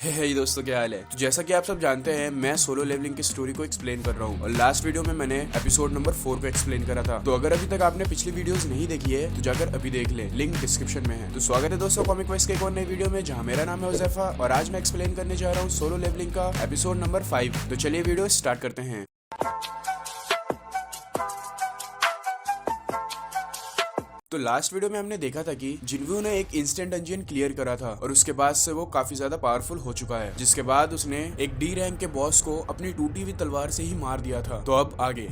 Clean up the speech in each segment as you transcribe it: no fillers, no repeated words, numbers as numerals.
हे दोस्तों, क्या हाल है। तो जैसा कि आप सब जानते हैं, मैं सोलो लेवलिंग की स्टोरी को एक्सप्लेन कर रहा हूँ और लास्ट वीडियो में मैंने एपिसोड नंबर 4 को एक्सप्लेन करा था। तो अगर अभी तक आपने पिछली वीडियोस नहीं देखी है तो जाकर अभी देख ले, लिंक डिस्क्रिप्शन में है। तो स्वागत है दोस्तों कॉमिक क्वेस्ट के एक और नई वीडियो में, जहाँ मेरा नाम है हुज़ैफा और आज मैं एक्सप्लेन करने जा रहा हूँ सोलो लेवलिंग का एपिसोड नंबर 5। तो चलिए वीडियो स्टार्ट करते हैं। तो लास्ट वीडियो में हमने देखा था कि जिनवू ने एक इंस्टेंट डंजियन क्लियर करा था और उसके बाद से वो काफी ज्यादा पावरफुल हो चुका है, जिसके बाद उसने एक डी रैंक के बॉस को अपनी टूटी हुई तलवार से ही मार दिया था। तो अब आगे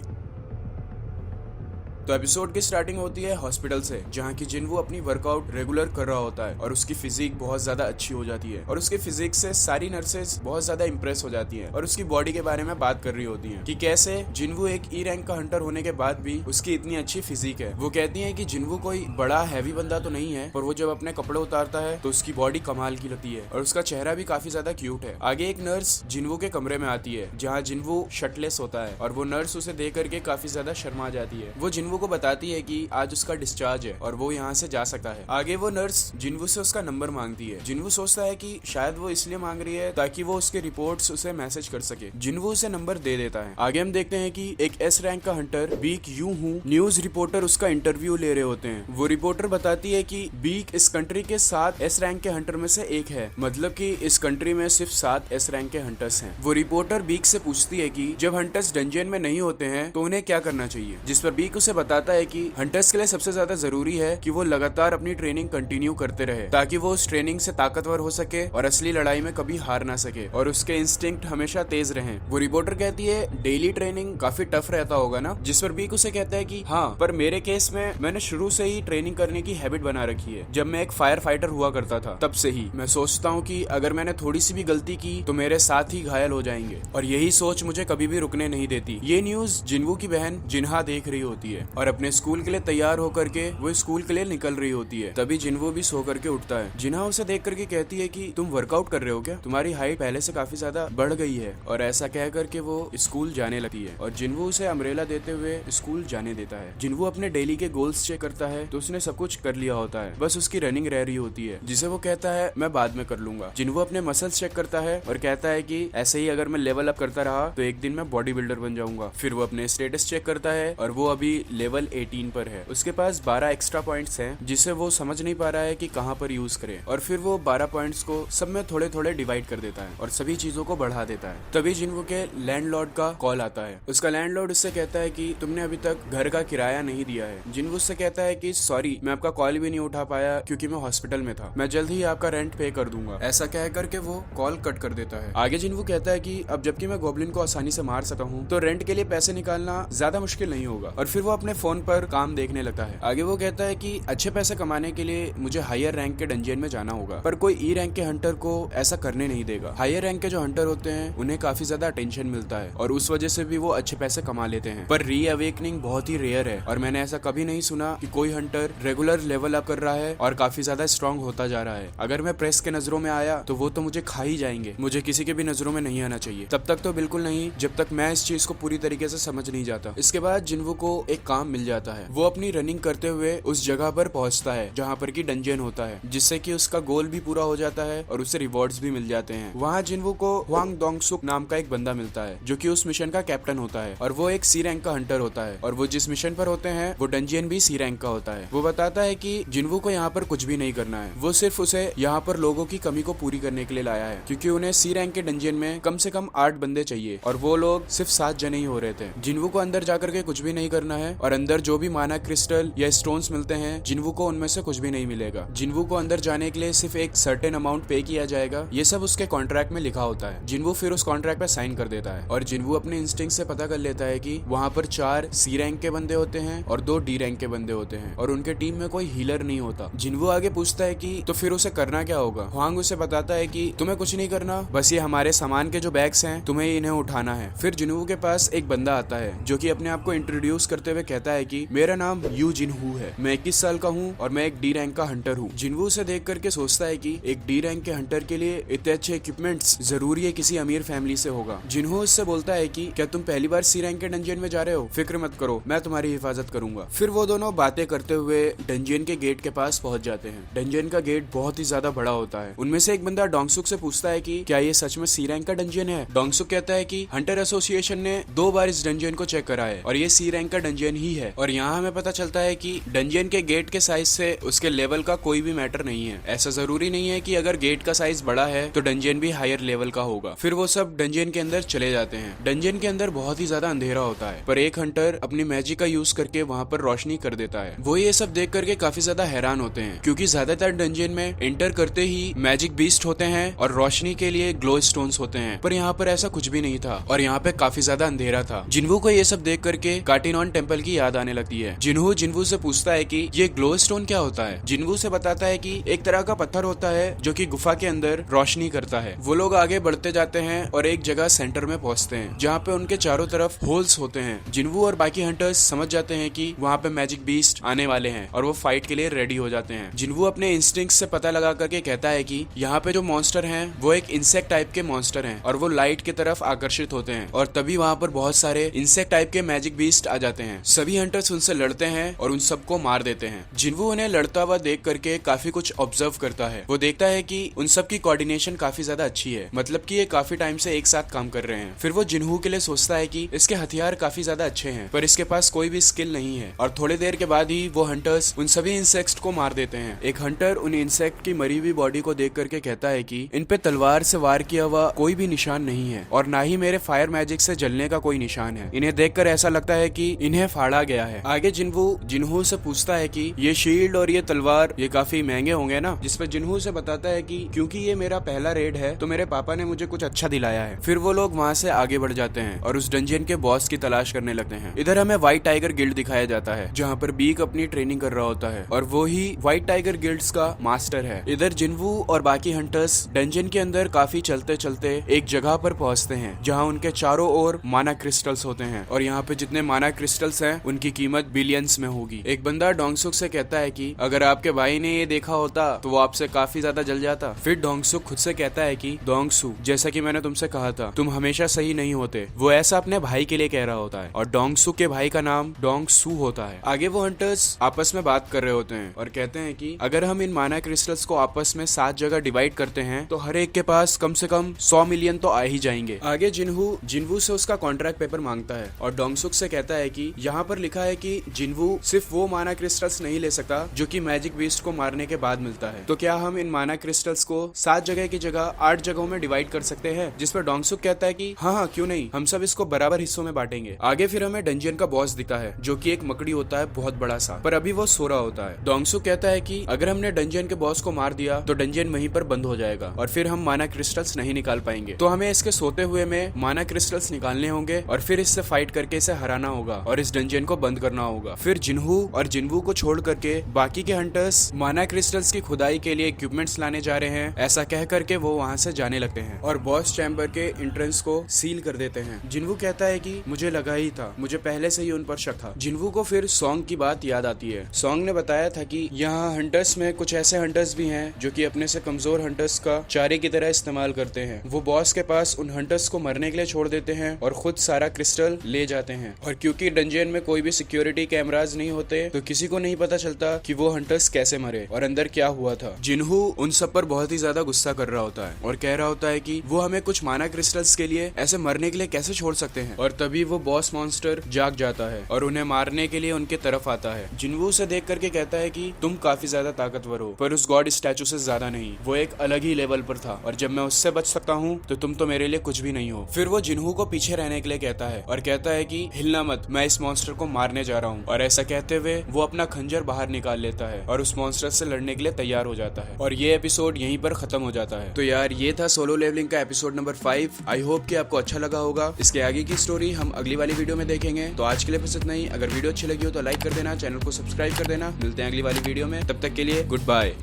तो एपिसोड की स्टार्टिंग होती है हॉस्पिटल से, जहाँ की जिनवू अपनी वर्कआउट रेगुलर कर रहा होता है और उसकी फिजिक बहुत ज्यादा अच्छी हो जाती है और उसकी फिजिक से सारी नर्सेस बहुत ज्यादा इंप्रेस हो जाती हैं और उसकी बॉडी के बारे में बात कर रही होती हैं कि कैसे जिनवू एक ई रैंक का हंटर होने के बाद भी उसकी इतनी अच्छी फिजिक है। वो कहती है कि जिनवू कोई बड़ा हैवी बंदा तो नहीं है, पर वो जब अपने कपड़े उतारता है तो उसकी बॉडी कमाल की लगती है और उसका चेहरा भी काफी ज्यादा क्यूट है। आगे एक नर्स जिनवू के कमरे में आती है, जहाँ जिनवू शर्टलेस होता है और वो नर्स उसे देख करके काफी ज्यादा शर्मा जाती है। वो जिनवू को बताती है कि आज उसका डिस्चार्ज है और वो यहाँ से जा सकता है। आगे वो नर्स जिनवू से उसका नंबर मांगती है। जिनवू सोचता है कि शायद वो इसलिए मांग रही है ताकि वो उसके रिपोर्ट्स उसे मैसेज कर सके। जिनवू उसे नंबर दे देता है। आगे हम देखते हैं कि एक एस रैंक का हंटर बीक यू हूँ न्यूज रिपोर्टर उसका इंटरव्यू ले रहे होते हैं। वो रिपोर्टर बताती है कि बीक इस कंट्री के 7 एस रैंक के हंटर में से एक है, मतलब कि इस कंट्री में सिर्फ 7 एस रैंक के हंटर्स हैं। वो रिपोर्टर बीक से पूछती है कि जब हंटर्स डंजियन में नहीं होते हैं तो उन्हें क्या करना चाहिए, जिस पर बीक उसे बताता है कि हंटर्स के लिए सबसे ज्यादा जरूरी है कि वो लगातार अपनी ट्रेनिंग कंटिन्यू करते रहे ताकि वो उस ट्रेनिंग से ताकतवर हो सके और असली लड़ाई में कभी हार ना सके और उसके इंस्टिंक्ट हमेशा तेज रहें। वो रिपोर्टर कहती है डेली ट्रेनिंग काफी टफ रहता होगा ना, जिस पर बीक उसे कहता है कि हाँ, पर मेरे केस में मैंने शुरू से ही ट्रेनिंग करने की हैबिट बना रखी है। जब मैं एक फायर फाइटर हुआ करता था तब से ही मैं सोचता हूँ कि अगर मैंने थोड़ी सी भी गलती की तो मेरे साथ ही घायल हो जाएंगे और यही सोच मुझे कभी भी रुकने नहीं देती। ये न्यूज जिनवू की बहन जिन्हा देख रही होती है और अपने स्कूल के लिए तैयार होकर के वो स्कूल के लिए निकल रही होती है। तभी जिनवू भी सो करके उठता है। जिन्हा उसे देख करके कहती है कि तुम वर्कआउट कर रहे हो क्या, तुम्हारी हाइट पहले से काफी ज्यादा बढ़ गई है। और ऐसा कह करके वो स्कूल जाने लगती है और जिनवू उसे अम्ब्रेला देते हुए स्कूल जाने देता है। जिनवू अपने डेली के गोल्स चेक करता है तो उसने सब कुछ कर लिया होता है, बस उसकी रनिंग रह रही होती है, जिसे वो कहता है मैं बाद में कर लूंगा। जिनवू अपने मसल्स चेक करता है और कहता है कि ऐसे ही अगर मैं लेवल अप करता रहा तो एक दिन मैं बॉडी बिल्डर बन जाऊंगा। फिर वो अपने स्टेटस चेक करता है और वो अभी लेवल 18 पर है। उसके पास 12 एक्स्ट्रा पॉइंट्स हैं जिसे वो समझ नहीं पा रहा है कि कहां पर यूज करे और फिर वो 12 पॉइंट्स को सब में थोड़े थोड़े डिवाइड कर देता है और सभी चीजों को बढ़ा देता है। तभी जिनवू के लैंडलॉर्ड का कॉल आता है। उसका लैंडलॉर्ड उससे कहता है कि तुमने अभी तक घर का किराया नहीं दिया है। जिनवू उससे कहता है कि सॉरी, मैं आपका कॉल भी नहीं उठा पाया क्योंकि मैं हॉस्पिटल में था, मैं जल्द ही आपका रेंट पे कर दूंगा। ऐसा कह करके वो कॉल कट कर देता है। आगे जिनवू कहता है कि अब जबकि मैं गॉब्लिन को आसानी से मार सका हूँ तो रेंट के लिए पैसे निकालना ज्यादा मुश्किल नहीं होगा और फिर वो अपने फोन पर काम देखने लगता है। आगे वो कहता है कि अच्छे पैसे कमाने के लिए मुझे हायर रैंक के डंजियन में जाना होगा, पर कोई ई रैंक के हंटर को ऐसा करने नहीं देगा। हायर रैंक के जो हंटर होते हैं उन्हें काफी ज्यादा अटेंशन मिलता है और उस वजह से भी वो अच्छे पैसे कमा लेते हैं, पर री अवेकनिंग बहुत ही रेयर है और मैंने ऐसा कभी नहीं सुना कि कोई हंटर रेगुलर लेवल अप कर रहा है और काफी ज्यादा स्ट्रॉन्ग होता जा रहा है। अगर मैं प्रेस के नजरों में आया तो वो तो मुझे खा ही जाएंगे। मुझे किसी के भी नजरों में नहीं आना चाहिए, तब तक तो बिल्कुल नहीं जब तक मैं इस चीज को पूरी तरीके से समझ नहीं जाता। इसके बाद जिनवू को एक काम मिल जाता है। वो अपनी रनिंग करते हुए उस जगह पर पहुंचता है जहाँ पर की डंजियन होता है, जिससे कि उसका गोल भी पूरा हो जाता है और उसे रिवॉर्ड्स भी मिल जाते हैं। वहाँ जिनवू को हुआंग डोंगसुक नाम का एक बंदा मिलता है जो कि उस मिशन का कैप्टन होता है और वो एक सी रैंक का हंटर होता है और वो जिस मिशन पर होते हैं वो डंजियन भी सी रैंक का होता है। वो बताता है कि जिनवू को यहाँ पर कुछ भी नहीं करना है, वो सिर्फ उसे यहाँ पर लोगों की कमी को पूरी करने के लिए लाया है, क्योंकि उन्हें सी रैंक के डंजियन में कम से कम 8 बंदे चाहिए और वो लोग सिर्फ 7 जने ही हो रहे थे। जिनवू को अंदर जाकर के कुछ भी नहीं करना है और अंदर जो भी माना क्रिस्टल या स्टोन्स मिलते हैं जिनवू को उनमें से कुछ भी नहीं मिलेगा। जिनवू को अंदर जाने के लिए सिर्फ एक सर्टेन अमाउंट पे किया जाएगा, ये सब उसके कॉन्ट्रैक्ट में लिखा होता है। जिनवू फिर उस कॉन्ट्रैक्ट पे साइन कर देता है और जिनवू अपने इंस्टिंक्ट से पता कर लेता है कि वहाँ पर 4 सी रैंक के बंदे होते हैं और 2 डी रैंक के बंदे होते हैं और उनके टीम में कोई हीलर नहीं होता। जिनवू आगे पूछता है कि तो फिर उसे करना क्या होगा। हुआंग उसे बताता है कि तुम्हें कुछ नहीं करना, बस ये हमारे सामान के जो बैग्स हैं तुम्हें इन्हें उठाना है। फिर जिनवू के पास एक बंदा आता है जो कि अपने आप को इंट्रोड्यूस करते हुए कहता है कि मेरा नाम यू जिनहू है, मैं 21 साल का हूँ और मैं एक डी रैंक का हंटर हूँ। जिनहू उसे देख करके सोचता है कि एक डी रैंक के हंटर के लिए इतने अच्छे इक्विपमेंट्स जरूरी है किसी अमीर फैमिली से होगा। जिनहू उससे बोलता है कि क्या तुम पहली बार सी रैंक के डंजियन में जा रहे हो? फिक्र मत करो, मैं तुम्हारी हिफाजत करूंगा। फिर वो दोनों बातें करते हुए डंजियन के गेट के पास पहुंच जाते हैं। डंजियन का गेट बहुत ही ज्यादा बड़ा होता है। उनमें से एक बंदा डोंगसुक से पूछता है कि क्या ये सच में सी रैंक का डंजियन है? डोंगसुक कहता है कि हंटर एसोसिएशन ने 2 बार इस डंजियन को चेक करा है और ये सी रैंक का डंजियन ही है। और यहाँ हमें पता चलता है कि डंजियन के गेट के साइज से उसके लेवल का कोई भी मैटर नहीं है। ऐसा जरूरी नहीं है कि अगर गेट का साइज बड़ा है तो डंजियन भी हायर लेवल का होगा। फिर वो सब डंजियन के अंदर चले जाते हैं। डंजियन के अंदर बहुत ही ज्यादा अंधेरा होता है, पर एक हंटर अपनी मैजिक का यूज करके वहाँ पर रोशनी कर देता है। वो ये सब देख करके काफी ज्यादा हैरान होते हैं, क्योंकि ज्यादातर डंजियन में एंटर करते ही मैजिक बीस्ट होते हैं और रोशनी के लिए ग्लो स्टोन्स होते हैं, पर यहाँ पर ऐसा कुछ भी नहीं था और यहाँ पे काफी ज्यादा अंधेरा था। जिन्हू को ये सब देख करके काटिनॉन टेम्पल की याद आने लगती है। जिन्हू से पूछता है कि ये ग्लो स्टोन क्या होता है? जिन्हू से बताता है कि एक तरह का पत्थर होता है जो कि गुफा के अंदर रोशनी करता है। वो लोग आगे बढ़ते जाते हैं और एक जगह सेंटर में पहुंचते हैं जहाँ पे उनके चारों तरफ होल्स होते हैं। जिन्हू और बाकी हंटर्स समझ जाते हैं कि वहाँ पे मैजिक बीस्ट आने वाले हैं और वो फाइट के लिए रेडी हो जाते हैं। जिन्हू अपने इंस्टिंक्ट से पता लगा करके कहता है कि यहाँ पे जो मॉन्स्टर हैं वो एक इंसेक्ट टाइप के मॉन्स्टर हैं और वो लाइट की तरफ आकर्षित होते हैं, और तभी वहाँ पर बहुत सारे इंसेक्ट टाइप के मैजिक बीस्ट आ जाते हैं। सभी हंटर्स उनसे लड़ते हैं और उन सबको मार देते हैं। जिन्हू उन्हें लड़ता हुआ देख करके काफी कुछ ऑब्जर्व करता है। वो देखता है कि उन सब की कोऑर्डिनेशन काफी ज्यादा अच्छी है, मतलब कि ये काफी टाइम से एक साथ काम कर रहे हैं। फिर वो जिन्हू के लिए सोचता है कि इसके हथियार काफी ज्यादा अच्छे हैं, पर इसके पास कोई भी स्किल नहीं है। और थोड़ी देर के बाद ही वो हंटर्स उन सभी इंसेक्ट्स को मार देते हैं। एक हंटर उन इंसेक्ट की मरी हुई बॉडी को देख करके कहता है कि इन पे तलवार से वार किया हुआ कोई भी निशान नहीं है और ना ही मेरे फायर मैजिक से जलने का कोई निशान है। इन्हें देखकर ऐसा लगता है कि इन्हें फाड़ा गया है। आगे जिन्हू से पूछता है कि ये शील्ड और ये तलवार ये काफी महंगे होंगे ना? जिसपे जिन्हू से बताता है कि क्योंकि ये मेरा पहला रेड है तो मेरे पापा ने मुझे कुछ अच्छा दिलाया है। फिर वो लोग वहाँ से आगे बढ़ जाते हैं और उस डंजियन के बॉस की तलाश करने लगते हैं। इधर हमें व्हाइट टाइगर गिल्ड दिखाया जाता है जहाँ पर बीक अपनी ट्रेनिंग कर रहा होता है और वो ही व्हाइट टाइगर गिल्ड्स का मास्टर है। इधर जिन्हू और बाकी हंटर्स डंजियन के अंदर काफी चलते चलते एक जगह पर पहुंचते हैं जहाँ उनके चारों ओर माना क्रिस्टल्स होते हैं और यहाँ पे जितने माना क्रिस्टल्स हैं उनकी कीमत बिलियंस में होगी। एक बंदा डोंगसुक से कहता है कि अगर आपके भाई ने ये देखा होता तो वो आपसे काफी ज्यादा जल जाता। फिर डोंगसुक खुद से कहता है कि डोंगसू, जैसा कि मैंने तुमसे कहा था, तुम हमेशा सही नहीं होते। वो ऐसा अपने भाई के लिए कह रहा होता है और डोंगसुक के भाई का नाम डोंगसू होता है। आगे वो हंटर्स आपस में बात कर रहे होते हैं और कहते हैं कि अगर हम इन माना क्रिस्टल्स को आपस में 7 जगह डिवाइड करते हैं तो हर एक के पास कम से कम 100 मिलियन तो आ ही जाएंगे। आगे जिन्हू से उसका कॉन्ट्रैक्ट पेपर मांगता है और डोंगसुक से कहता है कि यहाँ पर लिखा है कि जिन्हू सिर्फ वो माना क्रिस्टल्स नहीं ले सकता जो कि मैजिक बीस्ट को मारने के बाद मिलता है। तो क्या हम इन माना क्रिस्टल्स को 7 जगह की जगह 8 जगहों में डिवाइड कर सकते हैं? जिस पर डोंगसुक कहता है कि हाँ क्यों नहीं, हम सब इसको बराबर हिस्सों में बांटेंगे। आगे फिर हमें डंजियन का बॉस दिखता है जो कि एक मकड़ी होता है बहुत बड़ा सा, पर अभी वो सो रहा होता है। डोंगसुक कहता है कि अगर हमने डंजियन के बॉस को मार दिया तो डंजियन वहीं पर बंद हो जाएगा और फिर हम माना क्रिस्टल्स नहीं निकाल पाएंगे। तो हमें इसके सोते हुए में माना क्रिस्टल्स निकालने होंगे और फिर इससे फाइट करके इसे हराना होगा और इस डंजियन को बंद करना होगा। फिर जिन्हू और जिन्हू को छोड़ करके बाकी के हंटर्स माना क्रिस्टल्स की खुदाई के लिए इक्विपमेंट्स लाने जा रहे हैं। ऐसा कह करके वो वहाँ से जाने लगते हैं और बॉस चैम्बर के एंट्रेंस को सील कर देते हैं। जिन्हू कहता है कि मुझे लगा ही था, मुझे पहले से ही उन पर शक था। जिन्हू को फिर सॉन्ग की बात याद आती है। सॉन्ग ने बताया था कि यहाँ हंटर्स में कुछ ऐसे हंटर्स भी हैं जो कि अपने से कमजोर हंटर्स का चारे की तरह इस्तेमाल करते हैं। वो बॉस के पास उन हंटर्स को मरने के लिए छोड़ देते हैं और खुद सारा क्रिस्टल ले जाते हैं। और क्योंकि डंजियन में कोई भी सिक्योरिटी कैमराज नहीं होते तो किसी को नहीं पता चलता कि वो हंटर्स कैसे मरे और अंदर क्या हुआ था। जिन्हू उन सब पर बहुत ही ज्यादा गुस्सा कर रहा होता है और कह रहा होता है कि वो हमें कुछ माना क्रिस्टल्स के लिए ऐसे मरने के लिए कैसे छोड़ सकते हैं। और तभी वो बॉस मॉन्स्टर जाग जाता है और उन्हें मारने के लिए उनके तरफ आता है। जिन्हू उसे देख करके कहता है कि तुम काफी ज्यादा ताकतवर हो, पर उस गॉड स्टैचू से ज्यादा नहीं। वो एक अलग ही लेवल पर था और जब मैं उससे बच सकता हूँ तो तुम तो मेरे लिए कुछ भी नहीं हो। फिर वो जिन्हू को पीछे रहने के लिए कहता है और कहता है कि हिलना मत, मैं इस मॉन्स्टर को मारने जा रहा हूँ। और ऐसा कहते हुए वो अपना खंजर बाहर निकाल लेता है और उस मॉन्स्टर से लड़ने के लिए तैयार हो जाता है। और ये एपिसोड यहीं पर खत्म हो जाता है। तो यार ये था सोलो लेवलिंग का एपिसोड नंबर 5। आई होप कि आपको अच्छा लगा होगा। इसके आगे की स्टोरी हम अगली वाली वीडियो में देखेंगे। तो आज के लिए बस इतना ही। अगर वीडियो अच्छी लगी हो तो लाइक कर देना, चैनल को सब्सक्राइब कर देना। मिलते हैं अगली वाली वीडियो में, तब तक के लिए गुड बाय।